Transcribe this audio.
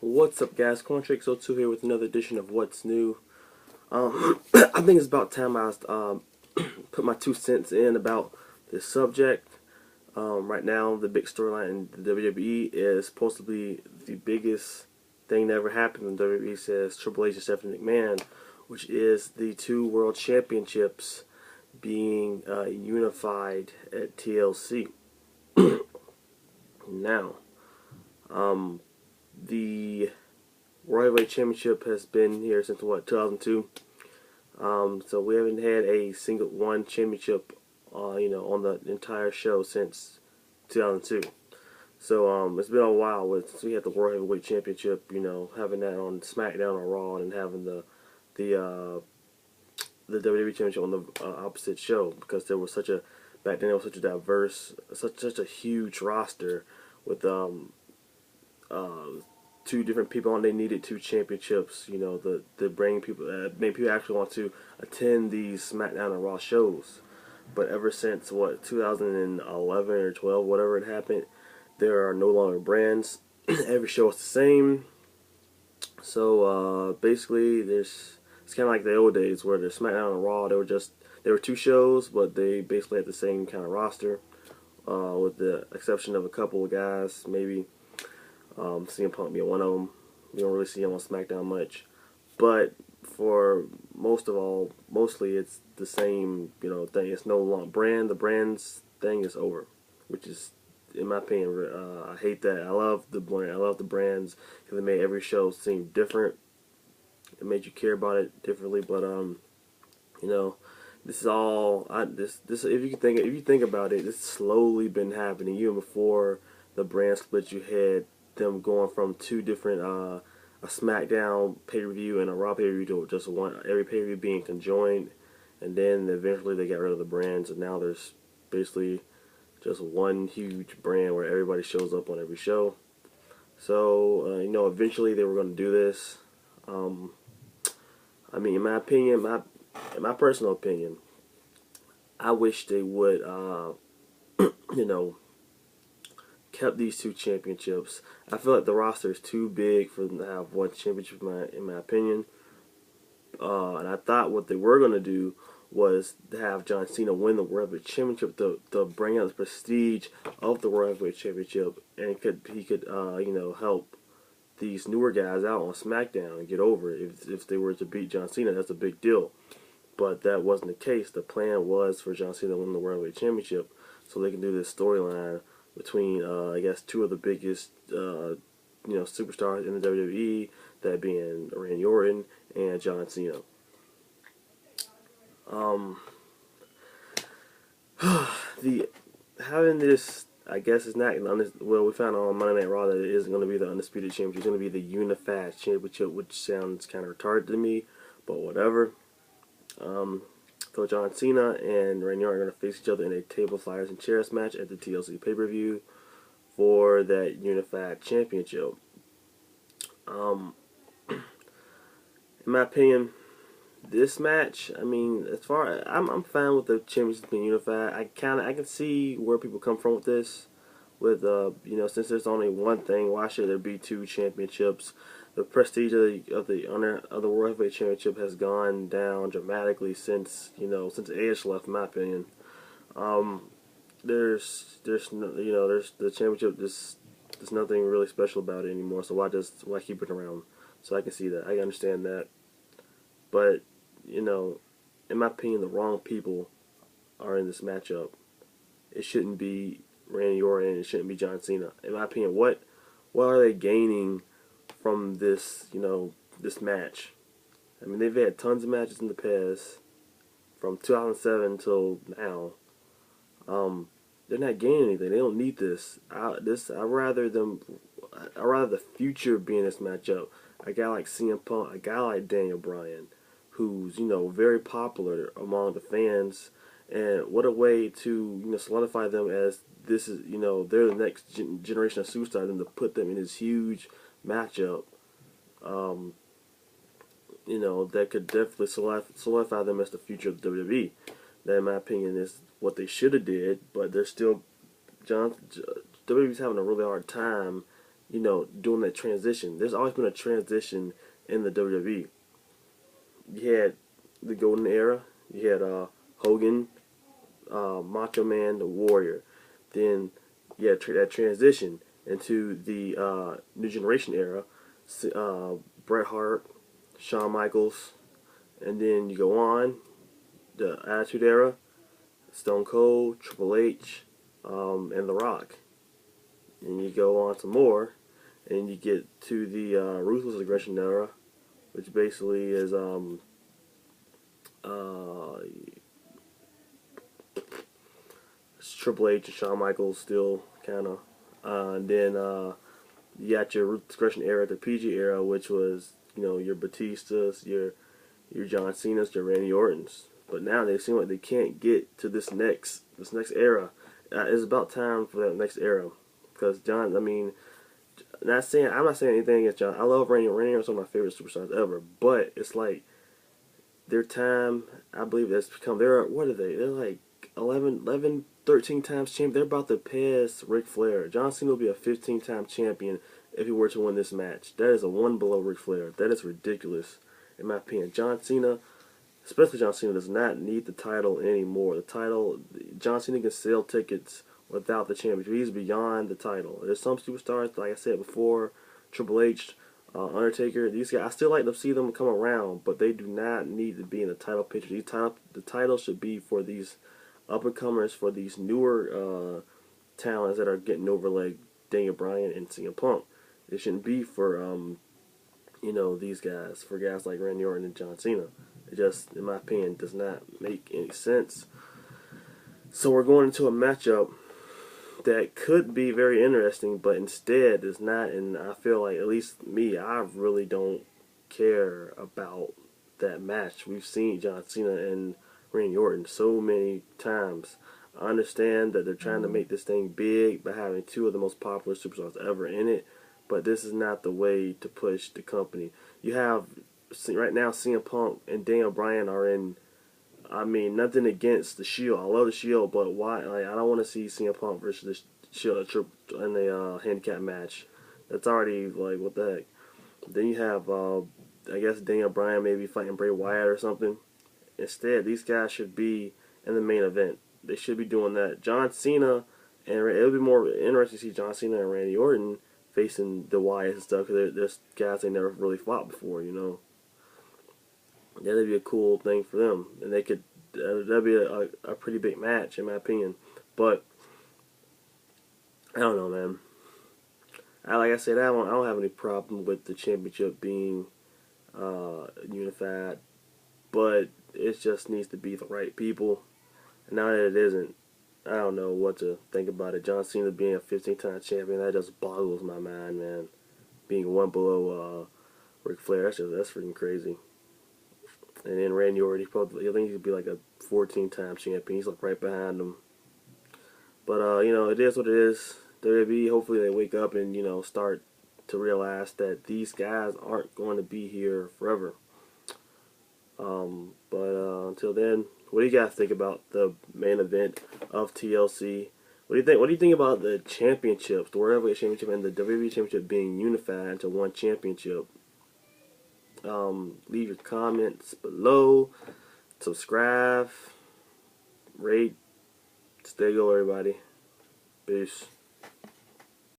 What's up, guys? Contrax02 here with another edition of What's New. I think it's about time I put my 2 cents in about this subject. Right now, the big storyline in the WWE is supposed to be the biggest thing that ever happened in WWE, says Triple H and Stephanie McMahon, which is the two world championships being unified at TLC. Now, the World Heavyweight Championship has been here since what, 2002. So we haven't had a single one championship, on the entire show since 2002. So it's been a while since we had the World Heavyweight Championship. Having that on SmackDown or Raw, and having the WWE Championship on the opposite show, because back then there was such a diverse, such a huge roster with two different people, and they needed two championships, to bring people, make people actually want to attend these SmackDown and Raw shows. But ever since, 2011 or 12, whatever it happened, there are no longer brands. Every show is the same. So, basically, it's kind of like the old days where the SmackDown and Raw, they were two shows, but they basically had the same kind of roster, with the exception of a couple of guys, maybe. CM Punk being one of them. You don't really see him on SmackDown much, but for mostly it's the same, thing. It's no longer the brands thing is over, which is, in my opinion, I hate that. I love the brands because they made every show seem different. It made you care about it differently, but this is all this if you think about it, it's slowly been happening. Even before the brand split, you had them going from two different, a SmackDown pay-per-view and a Raw pay-per-view to just one, every pay-per-view being conjoined, and then eventually they got rid of the brands, and now there's basically just one huge brand where everybody shows up on every show. So, eventually they were going to do this. In my opinion, in my personal opinion, I wish they would, kept these two championships. I feel like the roster is too big for them to have one championship, in my opinion. And I thought what they were going to do was to have John Cena win the World Heavyweight Championship to bring out the prestige of the World Heavyweight Championship, and he could help these newer guys out on SmackDown and get over it. If they were to beat John Cena, that's a big deal. But that wasn't the case. The plan was for John Cena to win the World Heavyweight Championship so they can do this storyline between, I guess, two of the biggest, superstars in the WWE, that being Randy Orton and John Cena. Having this, I guess, it's not, well, we found out on Monday Night Raw that it isn't going to be the Undisputed Championship. It's going to be the Unified Championship, which sounds kind of retarded to me, but whatever. So John Cena and Randy Orton are going to face each other in a table, flyers, and chairs match at the TLC pay-per-view for that Unified Championship. In my opinion, this match, I'm fine with the championships being unified. I can see where people come from with this. With since there's only one thing, why should there be two championships? The prestige of the World Heavyweight Championship has gone down dramatically since Edge left, in my opinion. There's the championship. There's nothing really special about it anymore. So why keep it around? So I can see that. I understand that. But in my opinion, the wrong people are in this matchup. It shouldn't be Randy Orton. It shouldn't be John Cena. In my opinion, what are they gaining from this, this match? They've had tons of matches in the past, from 2007 till now. They're not gaining anything. They don't need this. I'd rather the future be in this matchup. A guy like CM Punk, a guy like Daniel Bryan, who's very popular among the fans, and what a way to solidify them as this is they're the next generation of superstars, and to put them in this huge matchup, that could definitely solidify them as the future of the WWE. That, in my opinion, is what they should have did, but they're still WWE's having a really hard time doing that transition. There's always been a transition in the WWE. You had the Golden Era. You had Hogan, Macho Man, the Warrior. Then you had that transition into the New Generation era. Bret Hart, Shawn Michaels, and then you go on the Attitude Era, Stone Cold, Triple H, and The Rock. And you go on some more, and you get to the Ruthless Aggression Era, which basically is Triple H and Shawn Michaels still kind of. And then you got your Ruthless Aggression Era, the PG era, which was your Batistas, your John Cena's, your Randy Orton's. But now they seem like they can't get to this next era. It's about time for that next era, because John. I mean, I'm not saying anything against John. I love Randy. Randy is one of my favorite superstars ever. But it's like their time. I believe that's become. What are they? They're like 13 times champion. They're about to pass Ric Flair. John Cena will be a 15-time champion if he were to win this match. That is a one below Ric Flair. That is ridiculous, in my opinion. John Cena, especially John Cena, does not need the title anymore. John Cena can sell tickets without the championship. He's beyond the title. There's some superstars, like I said before, Triple H, Undertaker. These guys, I still like to see them come around, but they do not need to be in the title picture. The title should be for these up-and-comers, for these newer talents that are getting over, like Daniel Bryan and CM Punk. It shouldn't be for these guys, for guys like Randy Orton and John Cena. It just, in my opinion, does not make any sense. So we're going into a matchup that could be very interesting, but instead is not. And I feel like, at least me, I really don't care about that match. We've seen John Cena and Randy Orton so many times. I understand that they're trying to make this thing big by having two of the most popular superstars ever in it, but this is not the way to push the company. You have, right now, CM Punk and Daniel Bryan are in. I mean, nothing against the Shield. I love the Shield, but why? Like, I don't want to see CM Punk versus the Shield in a handicap match. That's already, like, what the heck. Then you have, I guess, Daniel Bryan maybe fighting Bray Wyatt or something. Instead, these guys should be in the main event. They should be doing that. John Cena, and it would be more interesting to see John Cena and Randy Orton facing the Wyatts and stuff, because there's guys they never really fought before, That'd be a cool thing for them, and that'd be a pretty big match, in my opinion. But I don't know, man. Like I said, I don't have any problem with the championship being unified, but it just needs to be the right people. And now that it isn't, I don't know what to think about it. John Cena being a 15-time champion, that just boggles my mind, man. Being one below Ric Flair, that's freaking crazy. And then Randy Orton, I think he could be like a 14-time champion. He's like right behind him. But it is what it is. WWE, hopefully they wake up and start to realize that these guys aren't going to be here forever. But until then, what do you guys think about the main event of TLC? What do you think? What do you think about the championships, the World Heavyweight Championship and the WWE Championship being unified into one championship? Leave your comments below. Subscribe. Rate. Stay gold, everybody. Peace.